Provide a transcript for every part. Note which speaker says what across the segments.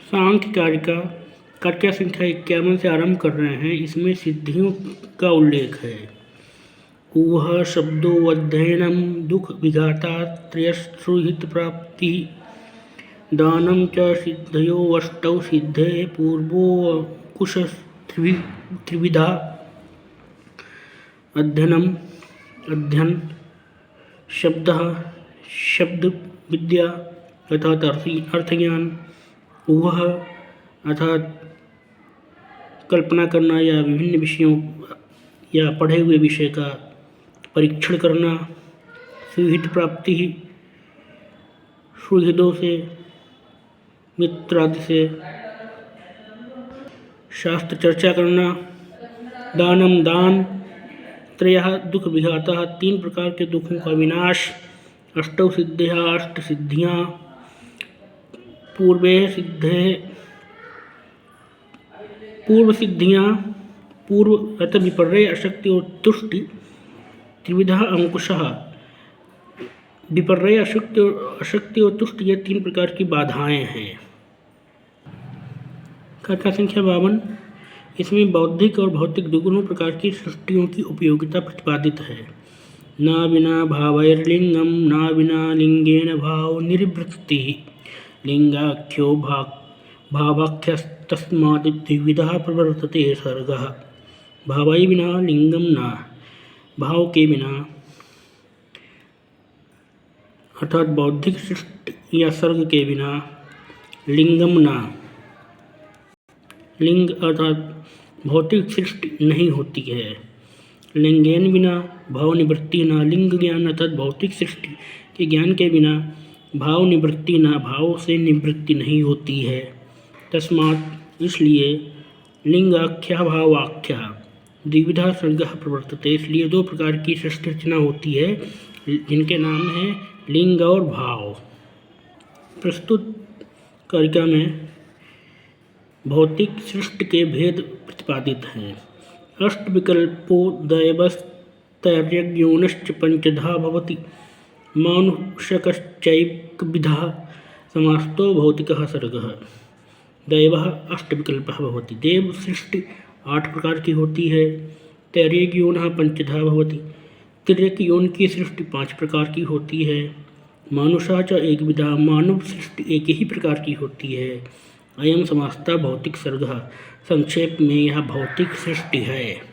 Speaker 1: सांख्य कारिका संख्या 51 से आरंभ कर रहे हैं। इसमें सिद्धियों का उल्लेख है। ऊह शब्दो अध्ययनम दुख विघाता त्रयस्सुहित प्राप्ति दानम च सिद्धयो अष्टौ सिद्धे पूर्वो कुश त्रिविधा अध्ययन शब्द विद्या अर्थात अर्थज्ञान, ऊह अर्थात कल्पना करना या विभिन्न विषयों या पढ़े हुए विषय का परीक्षण करना, सुहित प्राप्ति सुहृदों से मित्र आदि से शास्त्र चर्चा करना, दानम दान, त्रयः दुख विघाता 3 प्रकार के दुखों का विनाश, अष्टौ सिद्धियाँ 8 सिद्धियाँ, पूर्व सिद्धियाँ पूर्व अतः विपर्यय अशक्ति और तुष्टि, त्रिविधा अंकुशः विपर्यय अशक्ति और तुष्टि ये 3 प्रकार की बाधाएं हैं। कथा संख्या 52। इसमें बौद्धिक और भौतिक दोनों प्रकार की सृष्टियों की उपयोगिता प्रतिपादित है। न विना भावैर्लिंगम न विना लिंगेन भाव निर्वृत्ति लिंगाख्यो भावाख्यस्तस्मात् द्विविधः प्रवर्तते सर्गः। भावै विना लिंगम न, भाव के बिना अर्थात बौद्धिक सृष्टि या सर्ग के बिना, लिंगम न, लिंग अर्थात भौतिक सृष्टि नहीं होती है। लिंगेन बिना भाव निवृत्ति न, लिंग ज्ञान अर्थात भौतिक सृष्टि के ज्ञान के बिना भाव निवृत्ति न, भाव से निवृत्ति नहीं होती है। तस्मात् इसलिए लिंगाख्या भावाख्या द्विविधा सर्गः प्रवर्तते, इसलिए 2 प्रकार की सृष्टि रचना होती है जिनके नाम हैं लिंग और भाव। प्रस्तुत कारिका में भौतिक सृष्टि के भेद प्रतिपादित हैं। अष्टविकल्पो दैवस्तैर्यज्ञोनश्च पंचधा भवति मानुषकश्चैकविधः समास्तो भौतिकः सर्गः। दैवः अष्टविकल्पः भवति, देव सृष्टि 8 प्रकार की होती है। तैर्यज्ञोनः पंचधा भवति, तिर्यक योन की सृष्टि 5 प्रकार की होती है। मानुषा च एकविधा, मानव सृष्टि एक ही प्रकार की होती है। अयम समासता भौतिक सर्गः, संक्षेप में यह भौतिक सृष्टि है।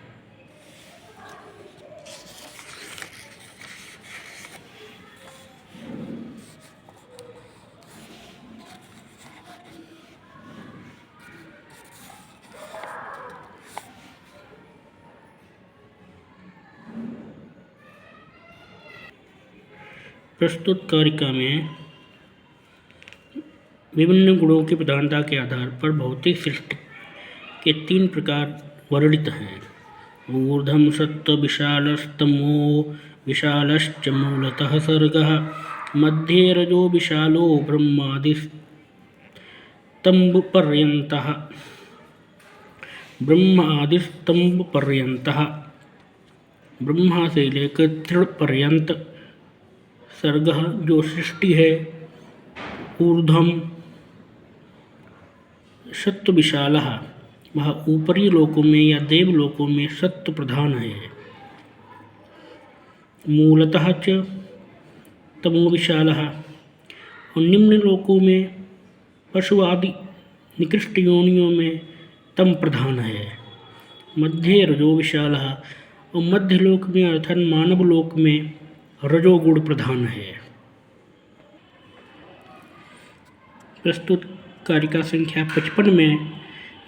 Speaker 1: प्रस्तुत कारिका में विभिन्न गुणों की प्रधानता के आधार पर भौतिक सृष्टि के 3 प्रकार वर्णित हैं। ऊर्ध्वं सत्त्व विशालस्तमो विशालश्च मूलतः सर्गः। मध्ये रजो विशालो ब्रह्मादिस्तंभपर्यंतः, ब्रह्मा से लेकर तृण पर्यंत सर्गः जो सृष्टि है। ऊर्ध्वम सत्व विशालः, वह ऊपरी लोकों में या देवलोकों में सत्व प्रधान है। मूलतः च तमो विशालः, और निम्न लोकों में पशु आदि निकृष्ट योनियों में तम प्रधान है। मध्य रजो विशालः, और मध्य लोक में अर्थात मानव लोक में रजोगुण प्रधान है। प्रस्तुत कारिका संख्या 55 में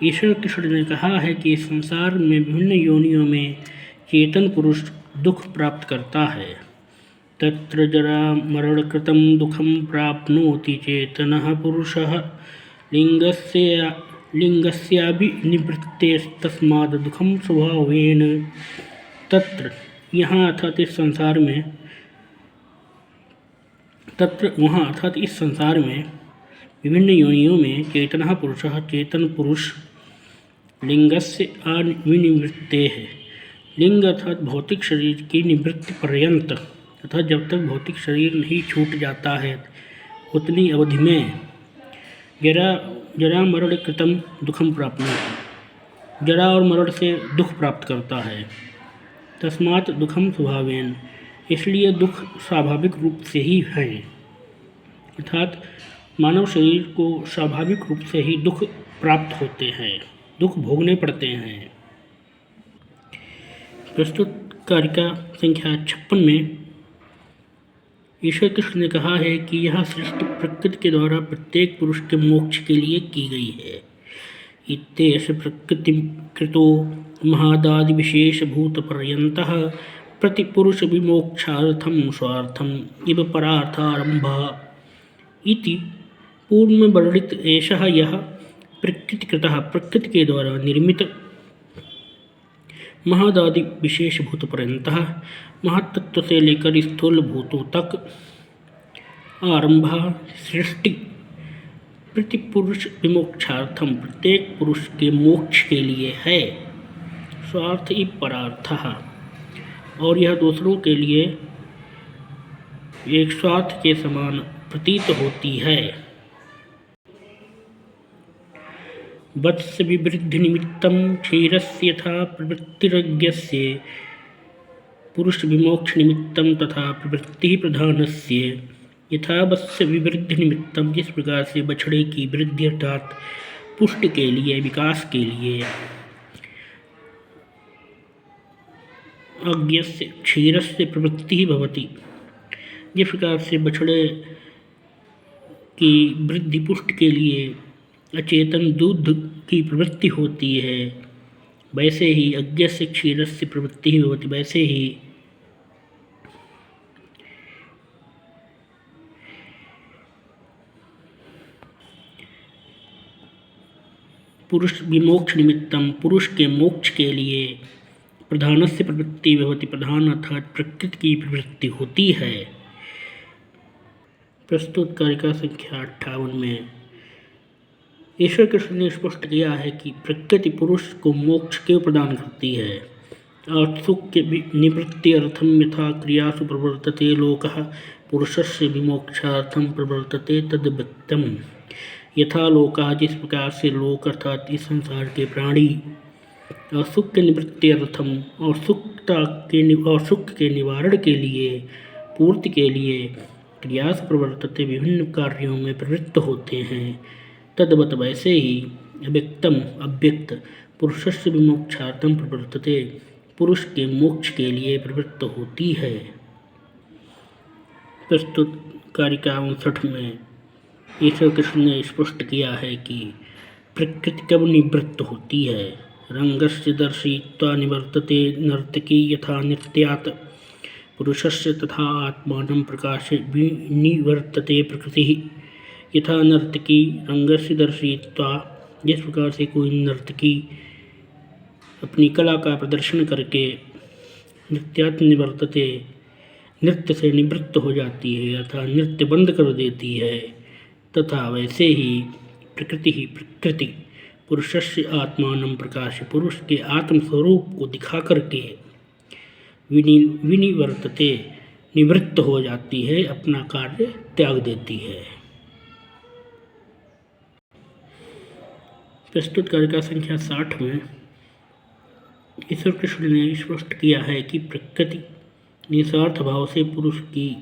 Speaker 1: ईश्वर कृष्ण ने कहा है कि इस संसार में विभिन्न योनियों में चेतन पुरुष दुख प्राप्त करता है। तत्र जरा मरणकृतं दुखं प्राप्नोति चेतनः पुरुषः लिंगस्याभिनिवृत्तेस्तस्माद् दुखं स्वभावेन। तत्र यहाँ अर्थात इस संसार में, तत्र वहाँ अर्थात इस संसार में विभिन्न योनियों में चेतनः पुरुषः चेतन पुरुष लिंगस्य अविनिवृत्तेः, लिंग अर्थात भौतिक शरीर की निवृत्ति पर्यंत अर्थात जब तक भौतिक शरीर नहीं छूट जाता है उतनी अवधि में जरा जरा मरण कृतम दुखम प्राप्नोति। जरा और मरण से दुख प्राप्त करता है। तस्मात् दुखम स्वभावेन, इसलिए दुख स्वाभाविक रूप से ही है। अर्थात मानव शरीर को स्वाभाविक रूप से ही दुख प्राप्त होते हैं, दुख भोगने पड़ते हैं। प्रस्तुत कारिका संख्या 56 में ईश्वर कृष्ण ने कहा है कि यह सृष्टि प्रकृति के द्वारा प्रत्येक पुरुष के मोक्ष के लिए की गई है। इत्येष प्रकृति कृतो महादादि विशेष भूत पर्यंतः प्रतिपुरुष विमोक्षार्थम स्वार्थम इव परार्थारंभ इति पूर्व में वर्णित एषः यह प्रकृतिकृतः, प्रकृति के द्वारा निर्मित महादादि विशेष भूत पर्यंतः, महातत्व से लेकर स्थूल भूतों तक आरंभ सृष्टि प्रतिपुरुष विमोक्षार्थम, प्रत्येक पुरुष के मोक्ष के लिए है। स्वार्थ इव परार्थः, और यह दूसरों के लिए एक स्वार्थ के समान प्रतीत होती है। वत्स विवृद्धि निमित्तम क्षीरस्य यथा प्रवृत्तिरज्ञस्य पुरुष विमोक्ष निमित्तम तथा प्रवृत्ति प्रधानस्य यथा वत्स विवृद्धि निमित्तम, जिस प्रकार से बछड़े की वृद्धि अर्थात पुष्ट के लिए, विकास के लिए, अज्ञस्य क्षीरस्य प्रवृत्ति भवति, जिस प्रकार से बछड़े की वृद्धि पुष्ट के लिए अचेतन दूध की प्रवृत्ति होती है, वैसे ही अज्ञस्य क्षीरस्य प्रवृत्ति भवति, वैसे ही पुरुष विमोक्ष निमित्तम, पुरुष के मोक्ष के लिए प्रधानस्य प्रवृत्ति भवति, प्रधान अर्थात प्रकृति की प्रवृत्ति होती है। प्रस्तुत कारिका संख्या 58 में ईश्वर कृष्ण ने स्पष्ट किया है कि प्रकृति पुरुष को मोक्ष क्यों प्रदान करती है। और सुख के निवृत्ति अर्थम यथा क्रियासु प्रवर्तते लोकः पुरुषस्य विमोक्षार्थम प्रवर्तते तद्वत्तम, यथा लोका, जिस प्रकार से लोक अर्थात इस संसार के प्राणी और सुख के निवृत्ति अर्थम, और सुख के निवारण के लिए, पूर्ति के लिए क्रियास प्रवर्तते, विभिन्न कार्यों में प्रवृत्त होते हैं। तद्वत, वैसे ही अव्यक्तम, अव्यक्त पुरुषस्य विमोक्षार्थम प्रवर्तते, पुरुष के मोक्ष के लिए प्रवृत्त होती है। प्रस्तुत कारिका 59 में ईश्वर कृष्ण ने स्पष्ट किया है कि प्रकृति कब निवृत्त होती है। रंगस्य दर्शयित्वा निवर्तते नर्तकी यथा नृत्यात् पुरुषस्य तथा आत्मानं प्रकाशे निवर्तते प्रकृतिः। यथा नर्तकी रंगस्य दर्शयित्वा, जिस प्रकार से कोई नर्तकी अपनी कला का प्रदर्शन करके नृत्यात् निवर्तते, नृत्य से निवृत्त हो जाती है अर्थात नृत्य बंद कर देती है, तथा वैसे ही प्रकृति पुरुषस्य आत्मानं प्रकाश, पुरुष के आत्मस्वरूप को दिखा करके विनिवर्तते, निवृत्त हो जाती है, अपना कार्य त्याग देती है। प्रस्तुत कारिका संख्या 60 में ईश्वर कृष्ण ने स्पष्ट किया है कि प्रकृति निस्वार्थ भाव से पुरुष की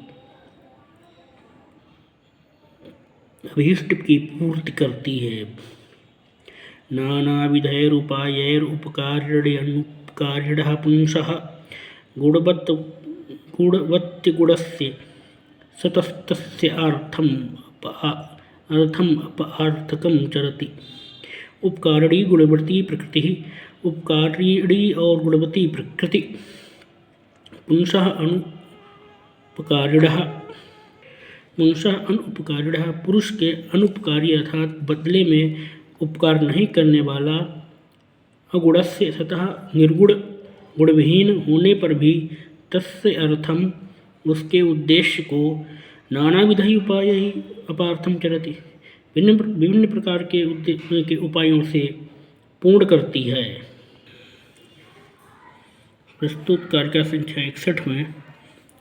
Speaker 1: अभीष्ट की पूर्ति करती है। नानाविधैरुपायैरुपकार्यणः पुंसः गुणवत्यगुणस्य सतस्तस्य अर्थम अपार्थकं चरति। उपकारिणी गुणवती प्रकृति, उपकारिणी और गुणवती प्रकृति, पुंसः अनुपकारिणः, पुरुष के अनुपकारी अर्थात बदले में उपकार नहीं करने वाला, अगुणस्य सतः निर्गुण गुणविहीन होने पर भी, तस्य अर्थम उसके उद्देश्य को, नानाविधि उपाय ही अपार्थम चरति विभिन्न प्रकार के उपायों से पूर्ण करती है। प्रस्तुत कारिका संख्या 61 में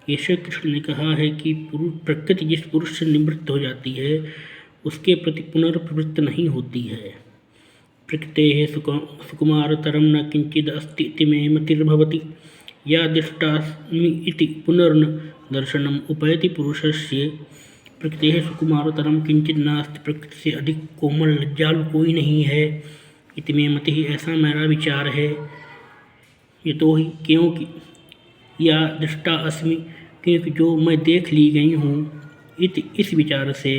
Speaker 1: ईश्वर कृष्ण ने कहा है कि प्रकृति जिस पुरुष से निवृत्त हो जाती है उसके प्रति पुनर्प्रवृत्त नहीं होती है। प्रकृतेः सुकुमारतरं न किंचिद अस्ति इति मे मतिर्भवति। या दृष्टास्मि इति पुनर्न दर्शनम उपैति पुरुषस्य। प्रकृतेः सुकुमारतरं किंचिद नास्ति, प्रकृति से अधिक कोमल लज्जालु कोई नहीं है। इति मे मतिः, ऐसा मेरा विचार है। यतोहि, क्योंकि, या दृष्टा अस्मि, क्योंकि जो मैं देख ली गई हूँ, इति इस विचार से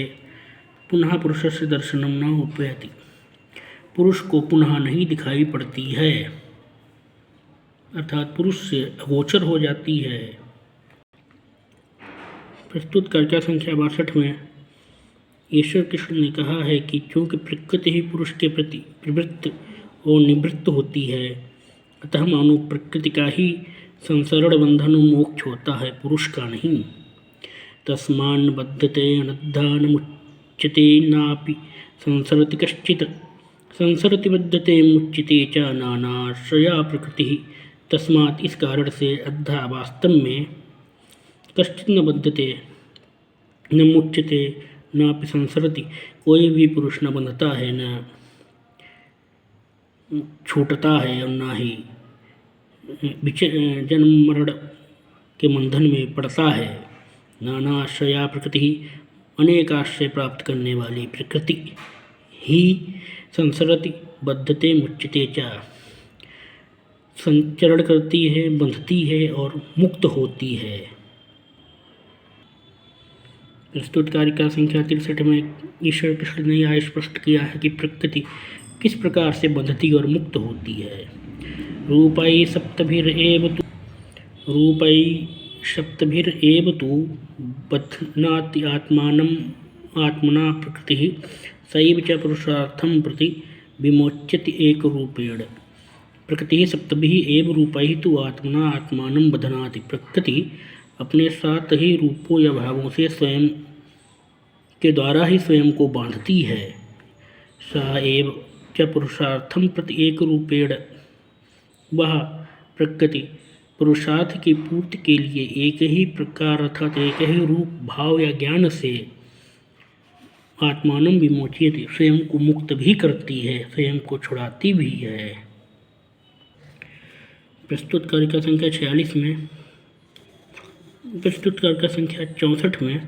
Speaker 1: पुनः पुरुषस्य दर्शनम न उपैति, पुरुष को पुनः नहीं दिखाई पड़ती है, अर्थात पुरुष से अगोचर हो जाती है। प्रस्तुत कर्ता संख्या 62 में ईश्वर कृष्ण ने कहा है कि चूँकि प्रकृति ही पुरुष के प्रति प्रवृत्त और निवृत्त होती है, अतः मानो प्रकृति का ही संसरण बंधन मोक्ष होता है, पुरुष का नहीं। तस्मान् बद्धते अनद्धानमुच्यते नापि संसरति कश्चित्, संसरति बद्धते मुच्यते च नानाश्रया प्रकृति। तस्मात्, इस कारण से, अद्धा वास्तव में, कश्चित् न बद्धते, न मुच्यते, नापि संसरति, कोई भी पुरुष न बंधता है, न छूटता है, और न ही जन्म मरण के बंधन में पड़ता है। नाना आश्रया प्रकृति, अनेक आश्रय प्राप्त करने वाली प्रकृति ही संसरति बद्धते मुच्यते च, संचरण करती है, बंधती है और मुक्त होती है। प्रस्तुत कारिका संख्या 63 में ईश्वर कृष्ण ने यह स्पष्ट किया है कि प्रकृति किस प्रकार से बंधती और मुक्त होती है। रूपै सप्तभिरेव तु बध्नाति आत्मना प्रकृति, सैव च पुरुषार्थं प्रति विमोच्यति एकरूपेण। प्रकृति सप्तभिः एव रूपैः तु आत्मना आत्मानं बध्नाति, प्रकृति अपने सात ही रूपों या भावों से स्वयं के द्वारा ही स्वयं को बांधती है। सा एव च पुरुषार्थं प्रति एकरूपेण, वह प्रकृति पुरुषार्थ की पूर्ति के लिए एक ही प्रकार अर्थात एक ही रूप, भाव या ज्ञान से आत्मानं विमोचयति, स्वयं को मुक्त भी करती है, स्वयं को छुड़ाती भी है। प्रस्तुत कारिका संख्या 46 में प्रस्तुत कारिका संख्या 64 में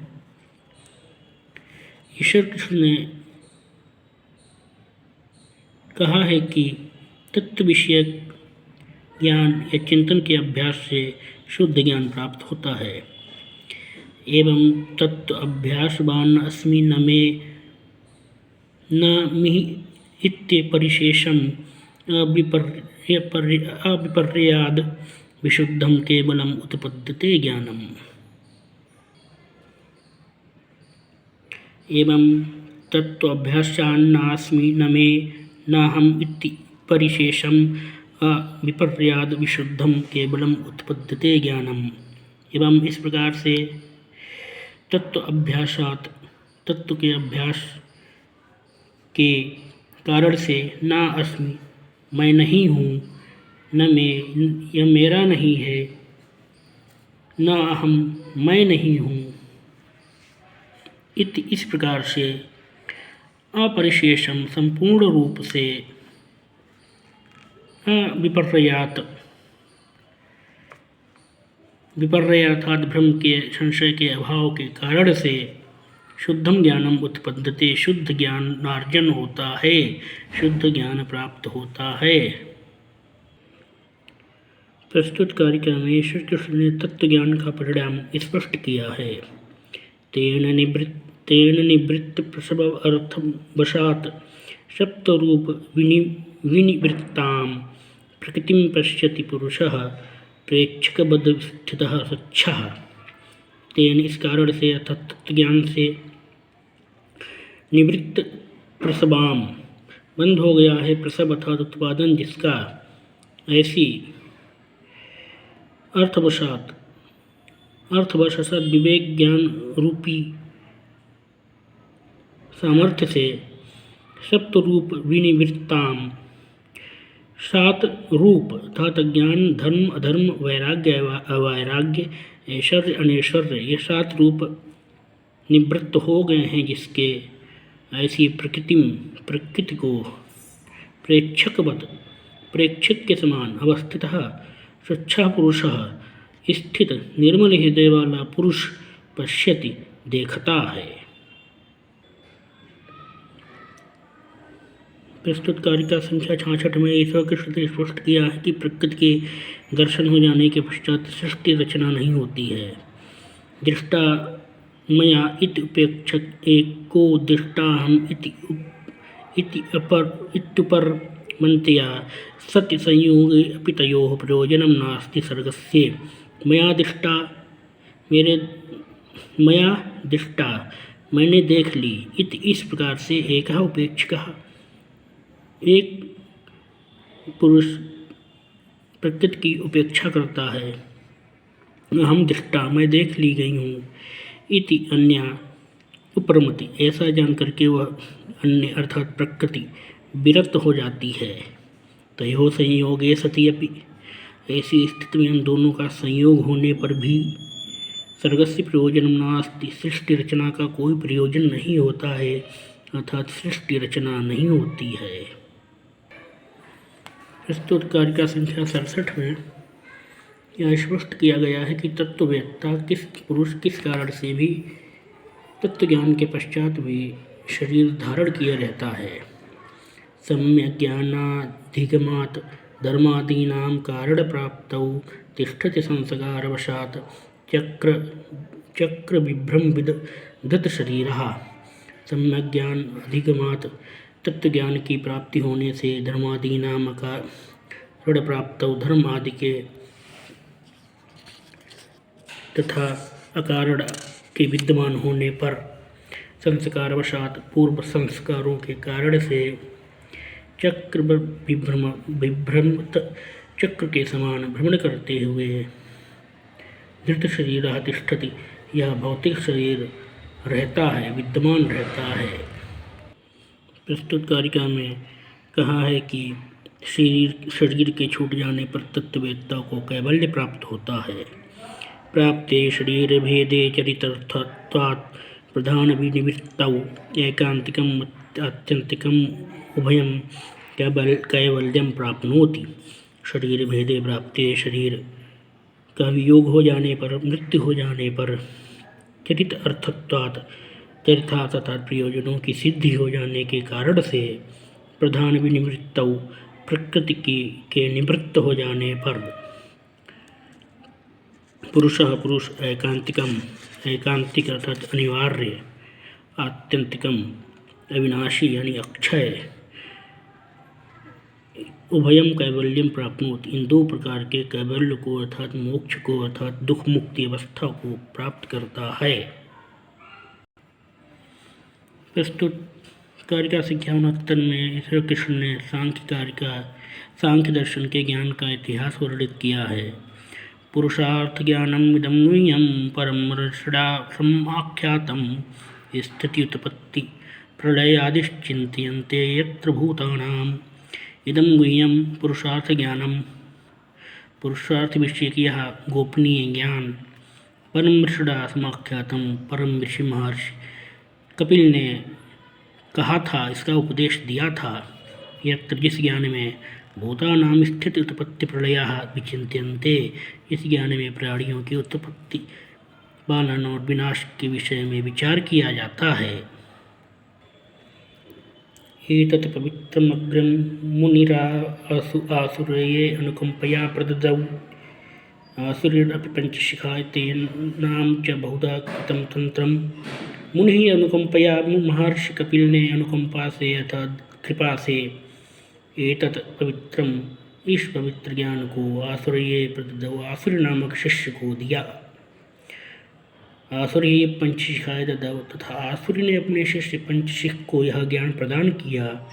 Speaker 1: ईश्वर कृष्ण ने कहा है कि तत्व विषयक ज्ञान या चिंतन के अभ्यास से शुद्ध ज्ञान प्राप्त होता है। एवं तत्व अभ्यासवान अस्मि न मे न मिहि इत्यपरिशेषम अविपर्याद विशुद्धम केवलम उत्पद्यते ज्ञानम। एवं तत्व अभ्यासान्नास्मि न मे नाहम इति परिशेषम अविपर्याद विशुद्धम केवलम उत्पद्यते ज्ञानम। एवं इस प्रकार से तत्व अभ्यासात, तत्व के अभ्यास के कारण से, ना अस्मि, मैं नहीं हूँ, न मैं, यह मेरा नहीं है, न अहम, मैं नहीं हूँ, इस प्रकार से अपरिशेषम, संपूर्ण रूप से, विपर्य अर्थात भ्रम के, संशय के अभाव के कारण से शुद्धम ज्ञानम उत्पद्यते, शुद्ध ज्ञानार्जन होता है, शुद्ध ज्ञान प्राप्त होता है। प्रस्तुत कारिका में ईश्वर कृष्ण ने तत्व ज्ञान का परिणाम स्पष्ट किया है। तेन निवृत्त प्रसव अर्थम वशात सप्तरूप विनिवृत्तां प्रकृतिं पश्यति पुरुषः प्रेक्षकबद्ध स्थितः सच्छः। तेन, इस कारण से अर्थात तत्व ज्ञान से निवृत्त प्रसवाम, बंद हो गया है प्रसव अर्थात उत्पादन जिसका, ऐसी अर्थवशात विवेक ज्ञान रूपी सामर्थ्य से सप्तरूप विनिवृत्ताम, 7 रूप अर्थात ज्ञान, धर्म, अधर्म, वैराग्य, अवैराग्य, ऐश्वर्य, अनैश्वर्य, ये 7 रूप निवृत्त हो गए हैं जिसके, ऐसी प्रकृति को प्रेक्षक के समान अवस्थितः सच्चा पुरुषः स्थित निर्मल हृदय वाला पुरुष पश्यति देखता है। प्रस्तुत कारिका संख्या 66 में ईश्वर कृष्ण ने स्पष्ट किया है कि प्रकृति के दर्शन हो जाने के पश्चात सृष्टि रचना नहीं होती है। दृष्टा मया इति उपेक्षक एको दृष्टाहम इत्युपर मंतया सत्य संयोगे अपि तयोः प्रयोजनं नास्ति सर्गस्य। मया दृष्टा मैंने देख ली इति इस प्रकार से एक उपेक्षकः एक पुरुष प्रकृति की उपेक्षा करता है। हम दृष्टा मैं देख ली गई हूँ इति अन्य उपरमति ऐसा जान करके वह अन्य अर्थात प्रकृति विरक्त हो जाती है। तयोः संयोगे सति अपि ऐसी स्थिति में हम दोनों का संयोग होने पर भी सर्गस्य प्रयोजन नास्ति सृष्टि रचना का कोई प्रयोजन नहीं होता है अर्थात सृष्टि रचना नहीं होती है। प्रस्तुत कारिका संख्या 67 में यह स्पष्ट किया गया है कि तत्ववेत्ता पुरुष किस कारण से भी तत्व ज्ञान के पश्चात भी शरीर धारण किया रहता है। सम्यक ज्ञानाधिगमात् धर्मादीनां कारण प्राप्तौ तिष्ठति संस्कारवशात् चक्र विभ्रम विदत शरीरः। सम्यक ज्ञान अधिगमात् तत्व ज्ञान की प्राप्ति होने से धर्मादीनां कारण प्राप्तौ धर्म आदि के तथा अकारण के विद्यमान होने पर संस्कारवशात पूर्व संस्कारों के कारण से चक्र विभ्रमत चक्र के समान भ्रमण करते हुए धृत शरीर तिष्ठति यह भौतिक शरीर रहता है विद्यमान रहता है। प्रस्तुत कारिका में कहा है कि शरीर के छूट जाने पर तत्ववेत्ता को कैवल्य प्राप्त होता है। प्राप्ते शरीर भेदे चरितार्थत्वात् प्रधान विनिवृत्तौ एकांतिकम् आत्यंतिकम् उभयं कैवल्यम प्राप्नोति। शरीर भेदे प्राप्ते शरीर का वियोग हो जाने पर मृत्यु हो जाने पर चरित अर्थत्वात् चरितार्थ तथा प्रयोजनों की सिद्धि हो जाने के कारण से प्रधान विनिवृत्तौ प्रकृति के निवृत्त हो जाने पर पुरुष एकांतिक अर्थात अनिवार्य आत्यंतिकम अविनाशी यानी अक्षय उभयम कैवल्यम प्राप्नोति इन दो प्रकार के कैवल्य को अर्थात मोक्ष को अर्थात दुख मुक्ति अवस्था को प्राप्त करता है। प्रस्तुत कारिका संख्या 69 में श्री कृष्ण ने सांख्य दर्शन के ज्ञान का इतिहास वर्णित किया है। पुरुषार्थ ज्ञानम इदं गुह्यं परम ऋषिणा समाख्यातं स्थिति उत्पत्ति प्रलयादिश्चिन्तयन्ते यत्र भूतानाम् इदं गुह्यं पुरुषार्थ ज्ञानम पुरुषार्थ विषय की यह गोपनीय ज्ञान परम ऋषिणा समाख्यातं परम ऋषि महर्षि कपिल ने कहा था इसका उपदेश दिया था। यत्र जिस ज्ञान में भूतानां स्थिति उत्पत्ति प्रलयाः विचिन्त्यन्ते इस ज्ञान में प्राणियों की उत्पत्ति पालन और विनाश के विषय में विचार किया जाता है। एतत् पवित्रमग्रं मुनिरासुरये अनुकंपया प्रददौ आसुरीरपि पंचशिखाय तेनां च बहुधा कृतं तंत्रम्। मुनि अनुकंपया महर्षि कपिल ने अनुकंपा से अर्थात कृपा से एतत् पवित्रम इस पवित्र ज्ञान को आसुरीय प्रददौ आसुरी नामक शिष्य को दिया। आसुरी पंचशिखाय ददौ तथा आसुरी ने अपने शिष्य पंचशिख को यह ज्ञान प्रदान किया।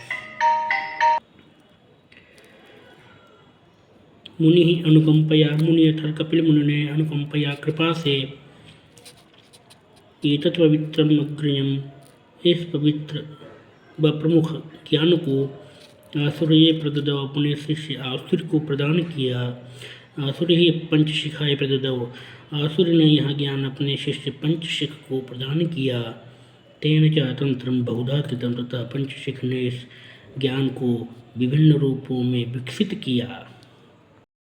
Speaker 1: मुनि अनुकंपया मुनि अर्थात कपिल मुनि ने अनुकंपया कृपा से एतत् पवित्रम अग्रयम इस पवित्र व प्रमुख ज्ञान को आसुरीय प्रददौ अपने शिष्य आसुर को प्रदान किया। आसुरी पंचशिखाय प्रददौ आसुर ने यह ज्ञान अपने शिष्य पंचशिख को प्रदान किया। तेन च अतंत्रम बहुधा कृतम तथा पंचशिख ने इस ज्ञान को विभिन्न रूपों में विकसित किया।